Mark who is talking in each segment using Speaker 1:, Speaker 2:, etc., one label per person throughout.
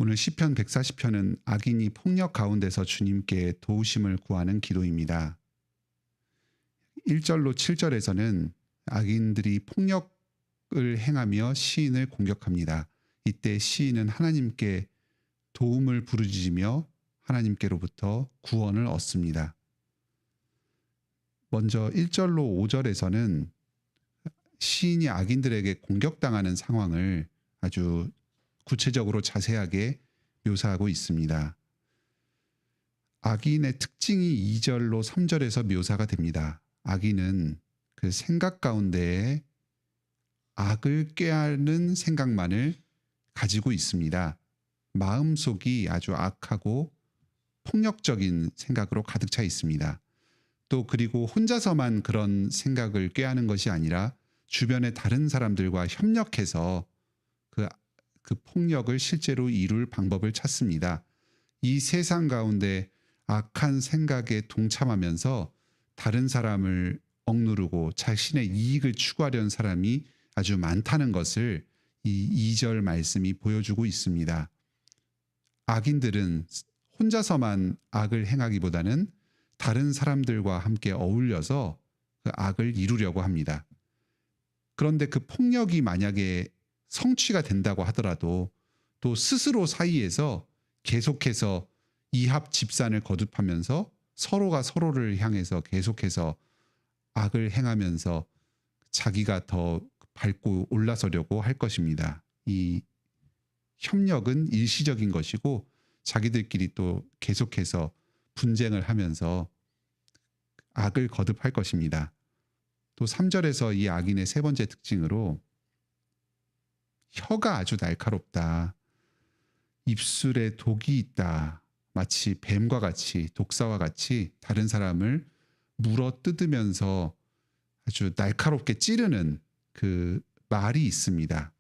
Speaker 1: 오늘 시편 140편은 악인이 폭력 가운데서 주님께 도우심을 구하는 기도입니다. 1절로 7절에서는 악인들이 폭력을 행하며 시인을 공격합니다. 이때 시인은 하나님께 도움을 부르짖으며 하나님께로부터 구원을 얻습니다. 먼저 1절로 5절에서는 시인이 악인들에게 공격당하는 상황을 아주 구체적으로 자세하게 묘사하고 있습니다. 악인의 특징이 2절로 3절에서 묘사가 됩니다. 악인은 그 생각 가운데에 악을 꾀하는 생각만을 가지고 있습니다. 마음속이 아주 악하고 폭력적인 생각으로 가득 차 있습니다. 또 그리고 혼자서만 그런 생각을 꾀하는 것이 아니라 주변의 다른 사람들과 협력해서 그 폭력을 실제로 이룰 방법을 찾습니다. 이 세상 가운데 악한 생각에 동참하면서 다른 사람을 억누르고 자신의 이익을 추구하려는 사람이 아주 많다는 것을 이 2절 말씀이 보여주고 있습니다. 악인들은 혼자서만 악을 행하기보다는 다른 사람들과 함께 어울려서 그 악을 이루려고 합니다. 그런데 그 폭력이 만약에 성취가 된다고 하더라도 또 스스로 사이에서 계속해서 이합 집산을 거듭하면서 서로가 서로를 향해서 계속해서 악을 행하면서 자기가 더 밟고 올라서려고 할 것입니다. 이 협력은 일시적인 것이고 자기들끼리 또 계속해서 분쟁을 하면서 악을 거듭할 것입니다. 또 3절에서 이 악인의 세 번째 특징으로 혀가 아주 날카롭다. 입술에 독이 있다. 마치 뱀과 같이 독사와 같이 다른 사람을 물어 뜯으면서 아주 날카롭게 찌르는 그 말이 있습니다.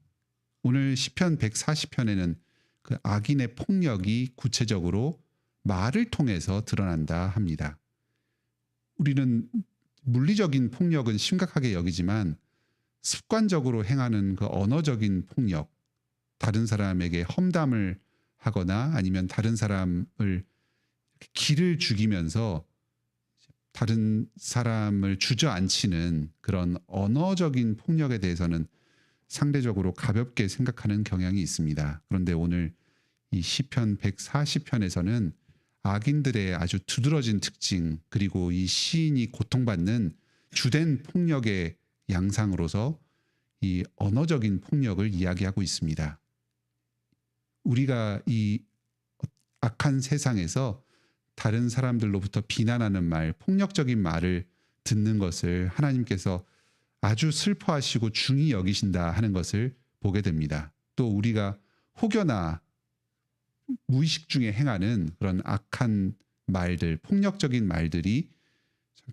Speaker 1: 오늘 시편 140편에는 그 악인의 폭력이 구체적으로 말을 통해서 드러난다 합니다. 우리는 물리적인 폭력은 심각하게 여기지만 습관적으로 행하는 그 언어적인 폭력, 다른 사람에게 험담을 하거나 아니면 다른 사람을 기를 죽이면서 다른 사람을 주저앉히는 그런 언어적인 폭력에 대해서는 상대적으로 가볍게 생각하는 경향이 있습니다. 그런데 오늘 이 시편 140편에서는 악인들의 아주 두드러진 특징, 그리고 이 시인이 고통받는 주된 폭력의 양상으로서 이 언어적인 폭력을 이야기하고 있습니다. 우리가 이 악한 세상에서 다른 사람들로부터 비난하는 말, 폭력적인 말을 듣는 것을 하나님께서 아주 슬퍼하시고 중히 여기신다 하는 것을 보게 됩니다. 또 우리가 혹여나 무의식 중에 행하는 그런 악한 말들, 폭력적인 말들이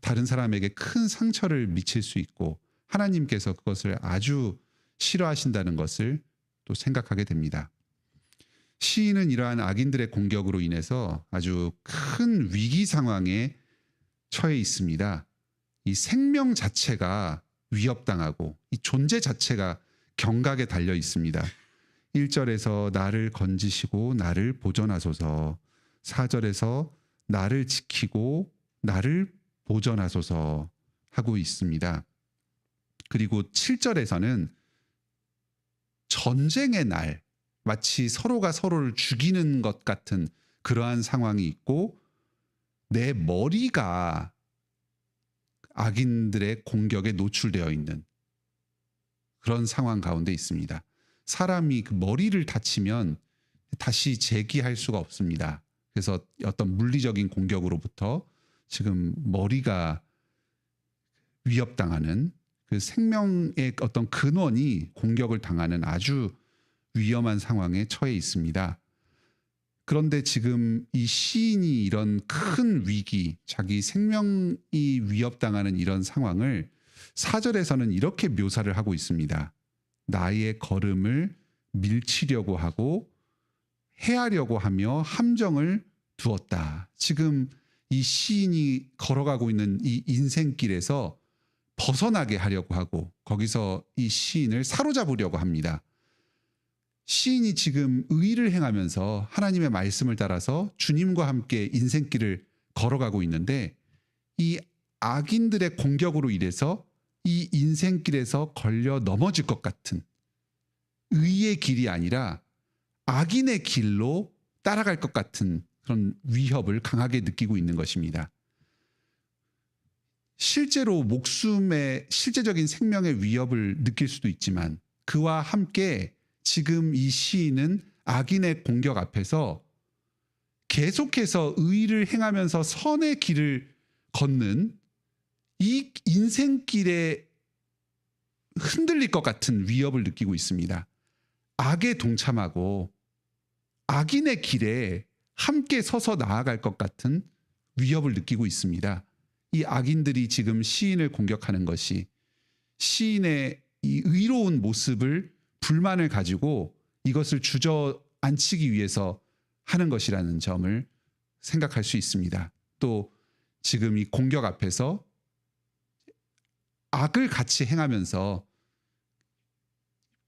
Speaker 1: 다른 사람에게 큰 상처를 미칠 수 있고 하나님께서 그것을 아주 싫어하신다는 것을 또 생각하게 됩니다. 시인은 이러한 악인들의 공격으로 인해서 아주 큰 위기 상황에 처해 있습니다. 이 생명 자체가 위협당하고 이 존재 자체가 경각에 달려 있습니다. 1절에서 나를 건지시고 나를 보전하소서, 4절에서 나를 지키고 나를 보전하소서 하고 있습니다. 그리고 7절에서는 전쟁의 날, 마치 서로가 서로를 죽이는 것 같은 그러한 상황이 있고 내 머리가 악인들의 공격에 노출되어 있는 그런 상황 가운데 있습니다. 사람이 그 머리를 다치면 다시 재기할 수가 없습니다. 그래서 어떤 물리적인 공격으로부터 지금 머리가 위협당하는 그 생명의 어떤 근원이 공격을 당하는 아주 위험한 상황에 처해 있습니다. 그런데 지금 이 시인이 이런 큰 위기, 자기 생명이 위협당하는 이런 상황을 4절에서는 이렇게 묘사를 하고 있습니다. 나의 걸음을 밀치려고 하고 해하려고 하며 함정을 두었다. 지금 이 시인이 걸어가고 있는 이 인생길에서 벗어나게 하려고 하고 거기서 이 시인을 사로잡으려고 합니다. 시인이 지금 의를 행하면서 하나님의 말씀을 따라서 주님과 함께 인생길을 걸어가고 있는데, 이 악인들의 공격으로 인해서 이 인생길에서 걸려 넘어질 것 같은 의의 길이 아니라 악인의 길로 따라갈 것 같은 그런 위협을 강하게 느끼고 있는 것입니다. 실제로 목숨의 실제적인 생명의 위협을 느낄 수도 있지만, 그와 함께 지금 이 시인은 악인의 공격 앞에서 계속해서 의를 행하면서 선의 길을 걷는 이 인생길에 흔들릴 것 같은 위협을 느끼고 있습니다. 악에 동참하고 악인의 길에 함께 서서 나아갈 것 같은 위협을 느끼고 있습니다. 이 악인들이 지금 시인을 공격하는 것이 시인의 이 의로운 모습을, 불만을 가지고 이것을 주저앉히기 위해서 하는 것이라는 점을 생각할 수 있습니다. 또 지금 이 공격 앞에서 악을 같이 행하면서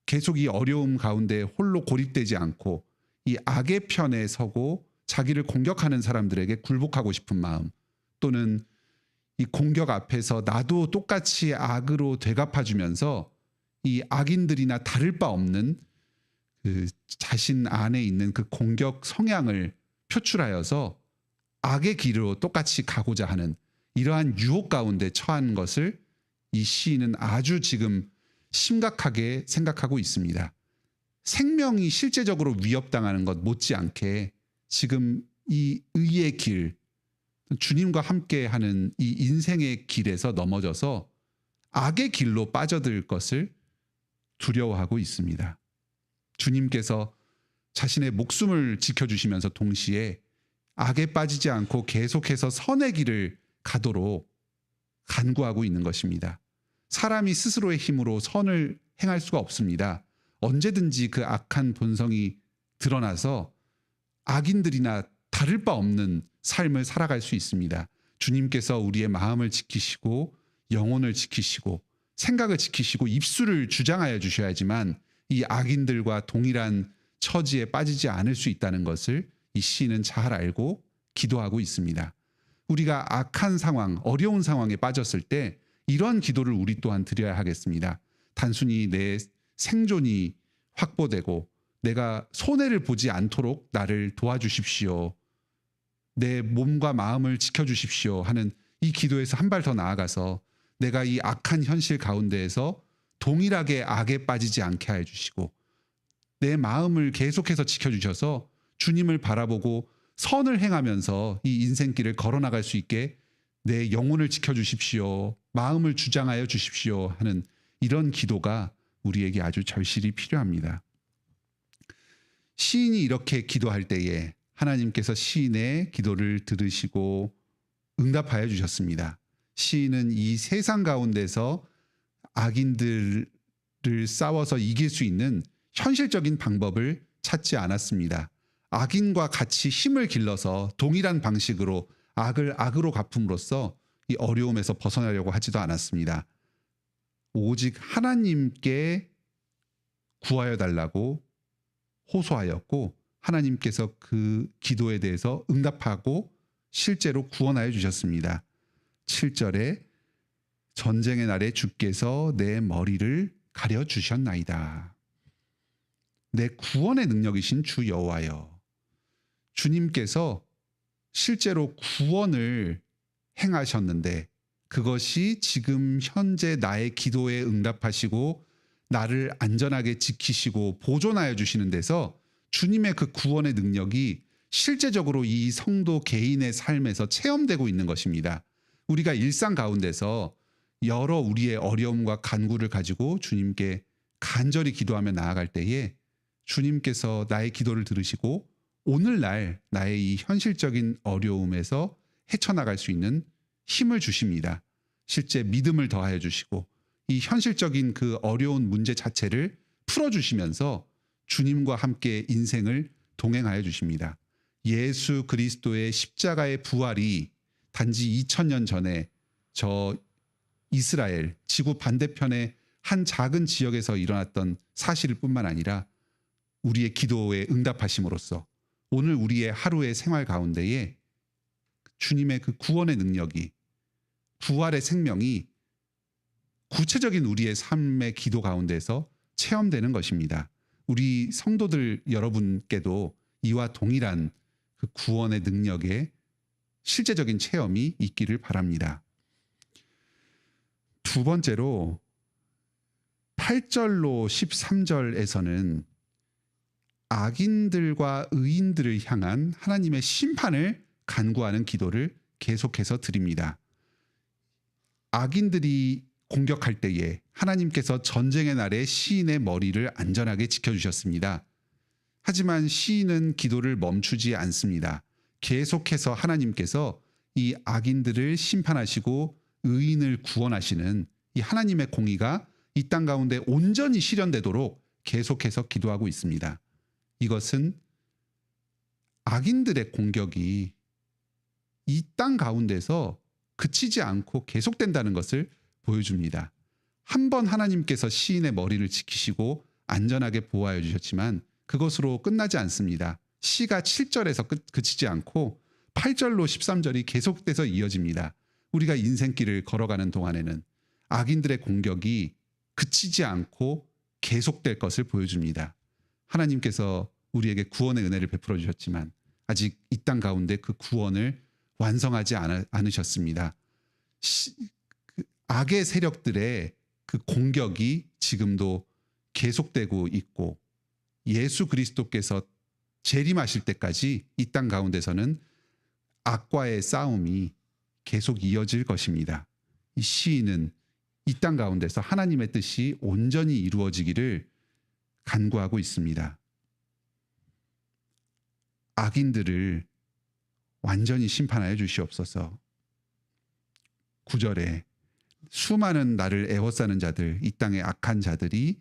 Speaker 1: 계속 이 어려움 가운데 홀로 고립되지 않고 이 악의 편에 서고 자기를 공격하는 사람들에게 굴복하고 싶은 마음, 또는 이 공격 앞에서 나도 똑같이 악으로 되갚아주면서 이 악인들이나 다를 바 없는 그 자신 안에 있는 그 공격 성향을 표출하여서 악의 길로 똑같이 가고자 하는 이러한 유혹 가운데 처한 것을 이 시인은 아주 지금 심각하게 생각하고 있습니다. 생명이 실제적으로 위협당하는 것 못지않게 지금 이 의의 길, 주님과 함께하는 이 인생의 길에서 넘어져서 악의 길로 빠져들 것을 두려워하고 있습니다. 주님께서 자신의 목숨을 지켜주시면서 동시에 악에 빠지지 않고 계속해서 선의 길을 가도록 간구하고 있는 것입니다. 사람이 스스로의 힘으로 선을 행할 수가 없습니다. 언제든지 그 악한 본성이 드러나서 악인들이나 다를 바 없는 삶을 살아갈 수 있습니다. 주님께서 우리의 마음을 지키시고 영혼을 지키시고 생각을 지키시고 입술을 주장하여 주셔야지만 이 악인들과 동일한 처지에 빠지지 않을 수 있다는 것을 이 시인은 잘 알고 기도하고 있습니다. 우리가 악한 상황, 어려운 상황에 빠졌을 때 이런 기도를 우리 또한 드려야 하겠습니다. 단순히 내 생존이 확보되고 내가 손해를 보지 않도록 나를 도와주십시오, 내 몸과 마음을 지켜주십시오 하는 이 기도에서 한 발 더 나아가서 내가 이 악한 현실 가운데에서 동일하게 악에 빠지지 않게 해주시고 내 마음을 계속해서 지켜주셔서 주님을 바라보고 선을 행하면서 이 인생길을 걸어나갈 수 있게 내 영혼을 지켜주십시오, 마음을 주장하여 주십시오 하는 이런 기도가 우리에게 아주 절실히 필요합니다. 시인이 이렇게 기도할 때에 하나님께서 시인의 기도를 들으시고 응답하여 주셨습니다. 시인은 이 세상 가운데서 악인들을 싸워서 이길 수 있는 현실적인 방법을 찾지 않았습니다. 악인과 같이 힘을 길러서 동일한 방식으로 악을 악으로 갚음으로써 이 어려움에서 벗어나려고 하지도 않았습니다. 오직 하나님께 구하여 달라고 호소하였고 하나님께서 그 기도에 대해서 응답하고 실제로 구원하여 주셨습니다. 7절에 전쟁의 날에 주께서 내 머리를 가려주셨나이다. 내 구원의 능력이신 주 여호와여, 주님께서 실제로 구원을 행하셨는데 그것이 지금 현재 나의 기도에 응답하시고 나를 안전하게 지키시고 보존하여 주시는 데서 주님의 그 구원의 능력이 실제적으로 이 성도 개인의 삶에서 체험되고 있는 것입니다. 우리가 일상 가운데서 여러 우리의 어려움과 간구를 가지고 주님께 간절히 기도하며 나아갈 때에 주님께서 나의 기도를 들으시고 오늘날 나의 이 현실적인 어려움에서 헤쳐나갈 수 있는 힘을 주십니다. 실제 믿음을 더하여 주시고 이 현실적인 그 어려운 문제 자체를 풀어주시면서 주님과 함께 인생을 동행하여 주십니다. 예수 그리스도의 십자가의 부활이 단지 2000년 전에 저 이스라엘 지구 반대편의 한 작은 지역에서 일어났던 사실일 뿐만 아니라 우리의 기도에 응답하심으로써 오늘 우리의 하루의 생활 가운데에 주님의 그 구원의 능력이, 부활의 생명이 구체적인 우리의 삶의 기도 가운데서 체험되는 것입니다. 우리 성도들 여러분께도 이와 동일한 그 구원의 능력의 실제적인 체험이 있기를 바랍니다. 두 번째로 8절로 13절에서는 악인들과 의인들을 향한 하나님의 심판을 간구하는 기도를 계속해서 드립니다. 악인들이 공격할 때에 하나님께서 전쟁의 날에 시인의 머리를 안전하게 지켜주셨습니다. 하지만 시인은 기도를 멈추지 않습니다. 계속해서 하나님께서 이 악인들을 심판하시고 의인을 구원하시는 이 하나님의 공의가 이 땅 가운데 온전히 실현되도록 계속해서 기도하고 있습니다. 이것은 악인들의 공격이 이 땅 가운데서 그치지 않고 계속된다는 것을 보여줍니다. 한 번 하나님께서 시인의 머리를 지키시고 안전하게 보호하여 주셨지만 그것으로 끝나지 않습니다. 시가 7절에서 그치지 않고 8절로 13절이 계속돼서 이어집니다. 우리가 인생길을 걸어가는 동안에는 악인들의 공격이 그치지 않고 계속될 것을 보여줍니다. 하나님께서 우리에게 구원의 은혜를 베풀어 주셨지만 아직 이 땅 가운데 그 구원을 완성하지 않으셨습니다. 악의 세력들의 그 공격이 지금도 계속되고 있고 예수 그리스도께서 재림하실 때까지 이 땅 가운데서는 악과의 싸움이 계속 이어질 것입니다. 이 시인은 이 땅 가운데서 하나님의 뜻이 온전히 이루어지기를 간구하고 있습니다. 악인들을 완전히 심판하여 주시옵소서. 9절에 수많은 나를 애워싸는 자들, 이 땅의 악한 자들이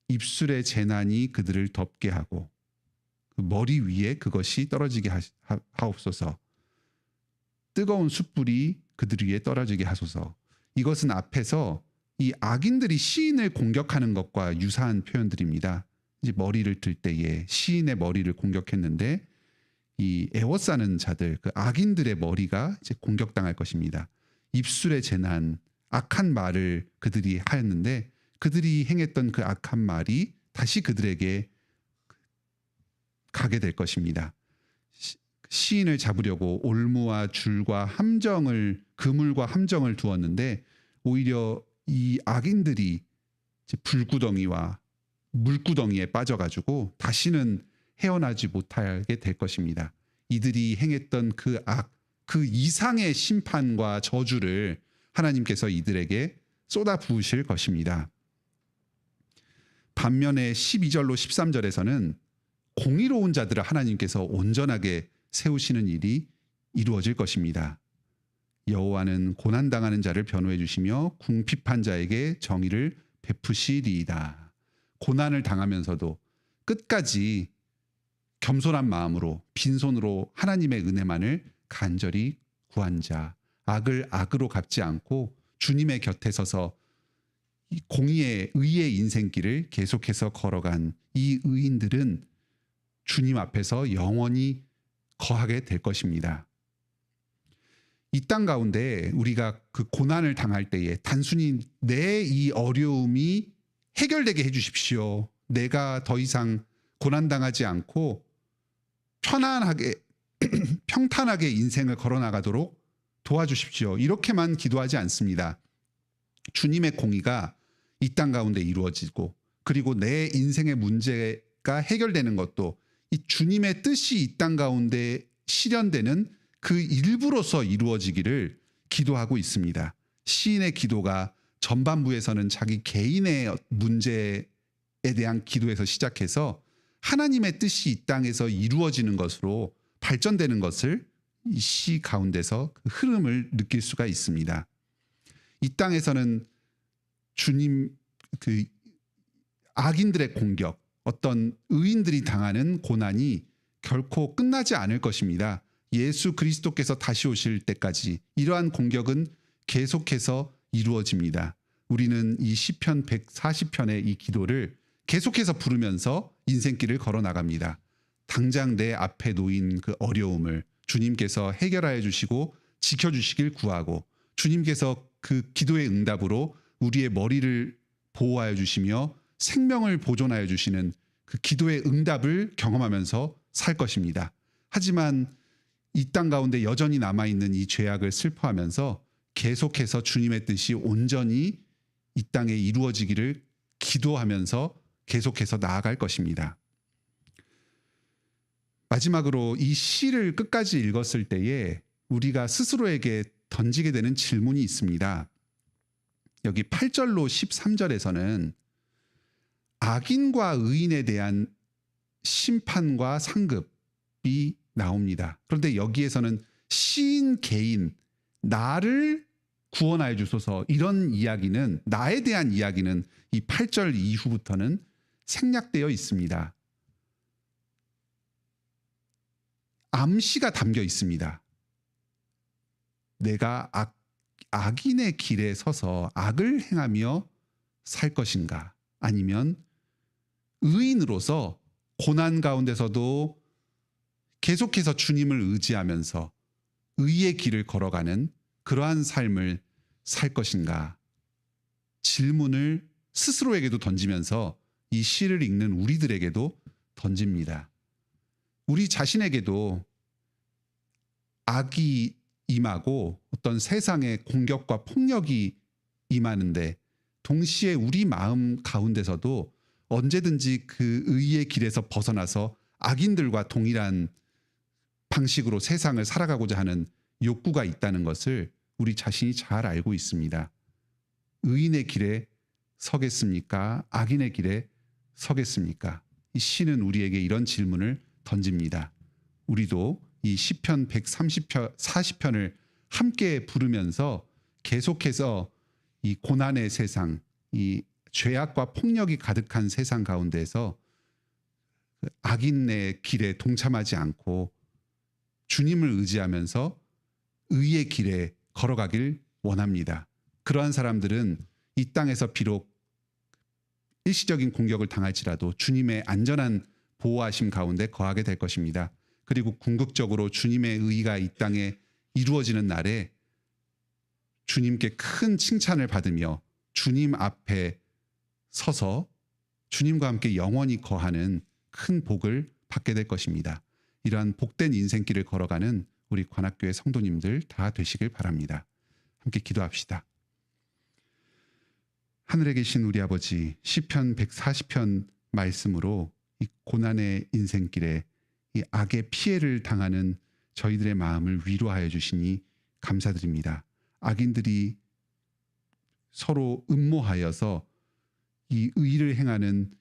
Speaker 1: 입술의 재난이 그들을 덮게 하고 그 머리 위에 그것이 떨어지게 하옵소서. 뜨거운 숯불이 그들 위에 떨어지게 하소서. 이것은 앞에서 이 악인들이 시인을 공격하는 것과 유사한 표현들입니다. 이제 머리를 들 때에 시인의 머리를 공격했는데 이 애워싸는 자들, 그 악인들의 머리가 이제 공격당할 것입니다. 입술의 재난, 악한 말을 그들이 하였는데 그들이 행했던 그 악한 말이 다시 그들에게 가게 될 것입니다. 시인을 잡으려고 올무와 줄과 함정을, 그물과 함정을 두었는데 오히려 이 악인들이 불구덩이와 물구덩이에 빠져가지고 다시는 헤어나지 못하게 될 것입니다. 이들이 행했던 그 악, 그 이상의 심판과 저주를 하나님께서 이들에게 쏟아 부으실 것입니다. 반면에 12절로 13절에서는 공의로운 자들을 하나님께서 온전하게 세우시는 일이 이루어질 것입니다. 여호와는 고난당하는 자를 변호해 주시며 궁핍한 자에게 정의를 베푸시리이다. 고난을 당하면서도 끝까지 겸손한 마음으로 빈손으로 하나님의 은혜만을 간절히 구한 자, 악을 악으로 갚지 않고 주님의 곁에 서서 이 공의의 의의 인생길을 계속해서 걸어간 이 의인들은 주님 앞에서 영원히 거하게 될 것입니다. 이 땅 가운데 우리가 그 고난을 당할 때에 단순히 내 이 어려움이 해결되게 해주십시오. 내가 더 이상 고난당하지 않고 편안하게 평탄하게 인생을 걸어나가도록 도와주십시오. 이렇게만 기도하지 않습니다. 주님의 공의가 이 땅 가운데 이루어지고 그리고 내 인생의 문제가 해결되는 것도 이 주님의 뜻이 이 땅 가운데 실현되는 그 일부로서 이루어지기를 기도하고 있습니다. 시인의 기도가 전반부에서는 자기 개인의 문제에 대한 기도에서 시작해서 하나님의 뜻이 이 땅에서 이루어지는 것으로 발전되는 것을 이 시 가운데서 그 흐름을 느낄 수가 있습니다. 이 땅에서는 주님 그 악인들의 공격, 어떤 의인들이 당하는 고난이 결코 끝나지 않을 것입니다. 예수 그리스도께서 다시 오실 때까지 이러한 공격은 계속해서 이루어집니다. 우리는 이 시편 140편의 이 기도를 계속해서 부르면서 인생길을 걸어 나갑니다. 당장 내 앞에 놓인 그 어려움을 주님께서 해결하여 주시고 지켜주시길 구하고, 주님께서 그 기도의 응답으로 우리의 머리를 보호하여 주시며 생명을 보존하여 주시는 그 기도의 응답을 경험하면서 살 것입니다. 하지만 이 땅 가운데 여전히 남아있는 이 죄악을 슬퍼하면서 계속해서 주님의 뜻이 온전히 이 땅에 이루어지기를 기도하면서 계속해서 나아갈 것입니다. 마지막으로 이 시를 끝까지 읽었을 때에 우리가 스스로에게 던지게 되는 질문이 있습니다. 여기 8절로 13절에서는 악인과 의인에 대한 심판과 상급이 나옵니다. 그런데 여기에서는 시인 개인, 나를 구원하여 주소서, 이런 이야기는, 나에 대한 이야기는 이 8절 이후부터는 생략되어 있습니다. 암시가 담겨 있습니다. 내가 악인의 길에 서서 악을 행하며 살 것인가, 아니면 의인으로서 고난 가운데서도 계속해서 주님을 의지하면서 의의 길을 걸어가는 그러한 삶을 살 것인가, 질문을 스스로에게도 던지면서 이 시를 읽는 우리들에게도 던집니다. 우리 자신에게도 악이 임하고 어떤 세상의 공격과 폭력이 임하는데, 동시에 우리 마음 가운데서도 언제든지 그 의의 길에서 벗어나서 악인들과 동일한 방식으로 세상을 살아가고자 하는 욕구가 있다는 것을 우리 자신이 잘 알고 있습니다. 의인의 길에 서겠습니까? 악인의 길에 서겠습니까? 이 시는 우리에게 이런 질문을 던집니다. 우리도 이 시편 140편을 함께 부르면서 계속해서 이 고난의 세상, 이 죄악과 폭력이 가득한 세상 가운데서 악인의 길에 동참하지 않고 주님을 의지하면서 의의 길에 걸어가길 원합니다. 그러한 사람들은 이 땅에서 비록 일시적인 공격을 당할지라도 주님의 안전한 보호하심 가운데 거하게 될 것입니다. 그리고 궁극적으로 주님의 의가 이 땅에 이루어지는 날에 주님께 큰 칭찬을 받으며 주님 앞에 서서 주님과 함께 영원히 거하는 큰 복을 받게 될 것입니다. 이러한 복된 인생길을 걸어가는 우리 관악교회 성도님들 다 되시길 바랍니다. 함께 기도합시다. 하늘에 계신 우리 아버지, 시편 140편 말씀으로 이 고난의 인생길에 이 악의 피해를 당하는 저희들의 마음을 위로하여 주시니 감사드립니다. 악인들이 서로 음모하여서 이 의를 행하는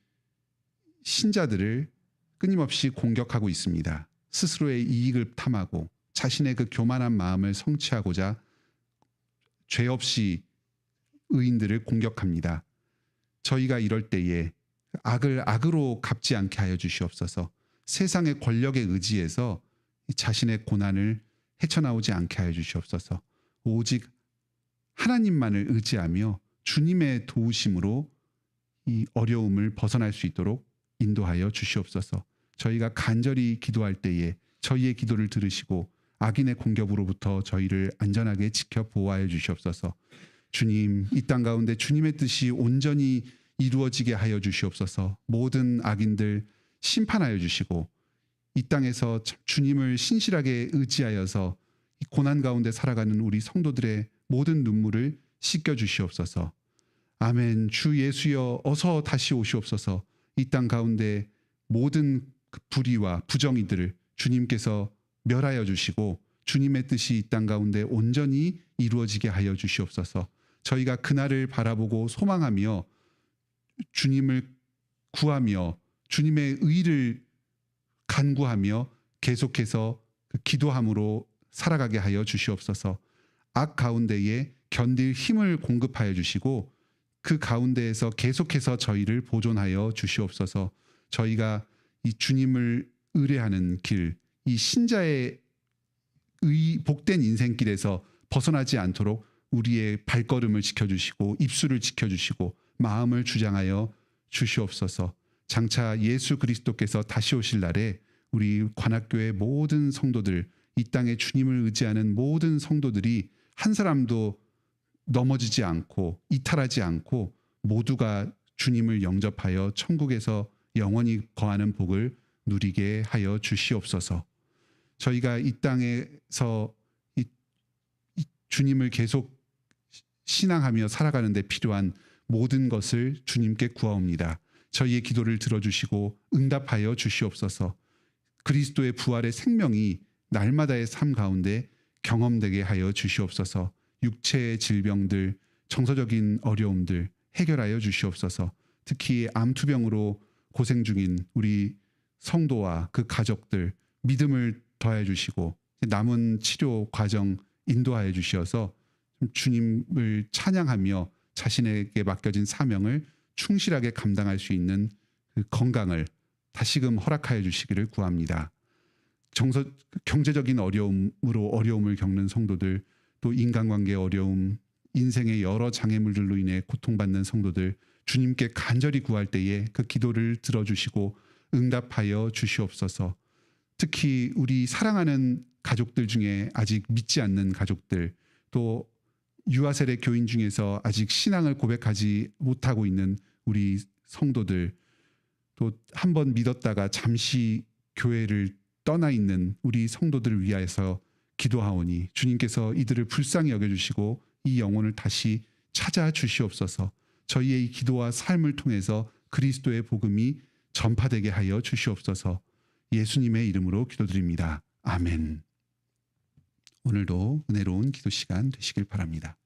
Speaker 1: 신자들을 끊임없이 공격하고 있습니다. 스스로의 이익을 탐하고 자신의 그 교만한 마음을 성취하고자 죄 없이 의인들을 공격합니다. 저희가 이럴 때에 악을 악으로 갚지 않게 하여 주시옵소서. 세상의 권력에 의지해서 자신의 고난을 헤쳐나오지 않게 하여 주시옵소서. 오직 하나님만을 의지하며 주님의 도우심으로 이 어려움을 벗어날 수 있도록 인도하여 주시옵소서. 저희가 간절히 기도할 때에 저희의 기도를 들으시고 악인의 공격으로부터 저희를 안전하게 지켜 보호하여 주시옵소서. 주님, 이 땅 가운데 주님의 뜻이 온전히 이루어지게 하여 주시옵소서. 모든 악인들 심판하여 주시고 이 땅에서 주님을 신실하게 의지하여서 이 고난 가운데 살아가는 우리 성도들의 모든 눈물을 씻겨 주시옵소서. 아멘. 주 예수여 어서 다시 오시옵소서. 이 땅 가운데 모든 그 불의와 부정의들을 주님께서 멸하여 주시고 주님의 뜻이 이 땅 가운데 온전히 이루어지게 하여 주시옵소서. 저희가 그날을 바라보고 소망하며 주님을 구하며 주님의 의를 간구하며 계속해서 기도함으로 살아가게 하여 주시옵소서. 악 가운데에 견딜 힘을 공급하여 주시고 그 가운데에서 계속해서 저희를 보존하여 주시옵소서. 저희가 이 주님을 의뢰하는 길, 이 신자의 복된 인생길에서 벗어나지 않도록 우리의 발걸음을 지켜주시고 입술을 지켜주시고 마음을 주장하여 주시옵소서. 장차 예수 그리스도께서 다시 오실 날에 우리 관악교회 모든 성도들, 이 땅에 주님을 의지하는 모든 성도들이 한 사람도 넘어지지 않고 이탈하지 않고 모두가 주님을 영접하여 천국에서 영원히 거하는 복을 누리게 하여 주시옵소서. 저희가 이 땅에서 이 주님을 계속 신앙하며 살아가는 데 필요한 모든 것을 주님께 구하옵니다. 저희의 기도를 들어주시고 응답하여 주시옵소서. 그리스도의 부활의 생명이 날마다의 삶 가운데 경험되게 하여 주시옵소서. 육체의 질병들, 정서적인 어려움들 해결하여 주시옵소서. 특히 암투병으로 고생 중인 우리 성도와 그 가족들 믿음을 더해 주시고 남은 치료 과정 인도하여 주시어서 주님을 찬양하며 자신에게 맡겨진 사명을 충실하게 감당할 수 있는 그 건강을 다시금 허락하여 주시기를 구합니다. 경제적인 어려움으로 어려움을 겪는 성도들, 또 인간관계 어려움, 인생의 여러 장애물들로 인해 고통받는 성도들, 주님께 간절히 구할 때에 그 기도를 들어주시고 응답하여 주시옵소서. 특히 우리 사랑하는 가족들 중에 아직 믿지 않는 가족들, 또 유아세례 교인 중에서 아직 신앙을 고백하지 못하고 있는 우리 성도들, 또 한 번 믿었다가 잠시 교회를 떠나 있는 우리 성도들을 위하여서 기도하오니 주님께서 이들을 불쌍히 여겨주시고 이 영혼을 다시 찾아 주시옵소서. 저희의 이 기도와 삶을 통해서 그리스도의 복음이 전파되게 하여 주시옵소서. 예수님의 이름으로 기도드립니다. 아멘. 오늘도 은혜로운 기도 시간 되시길 바랍니다.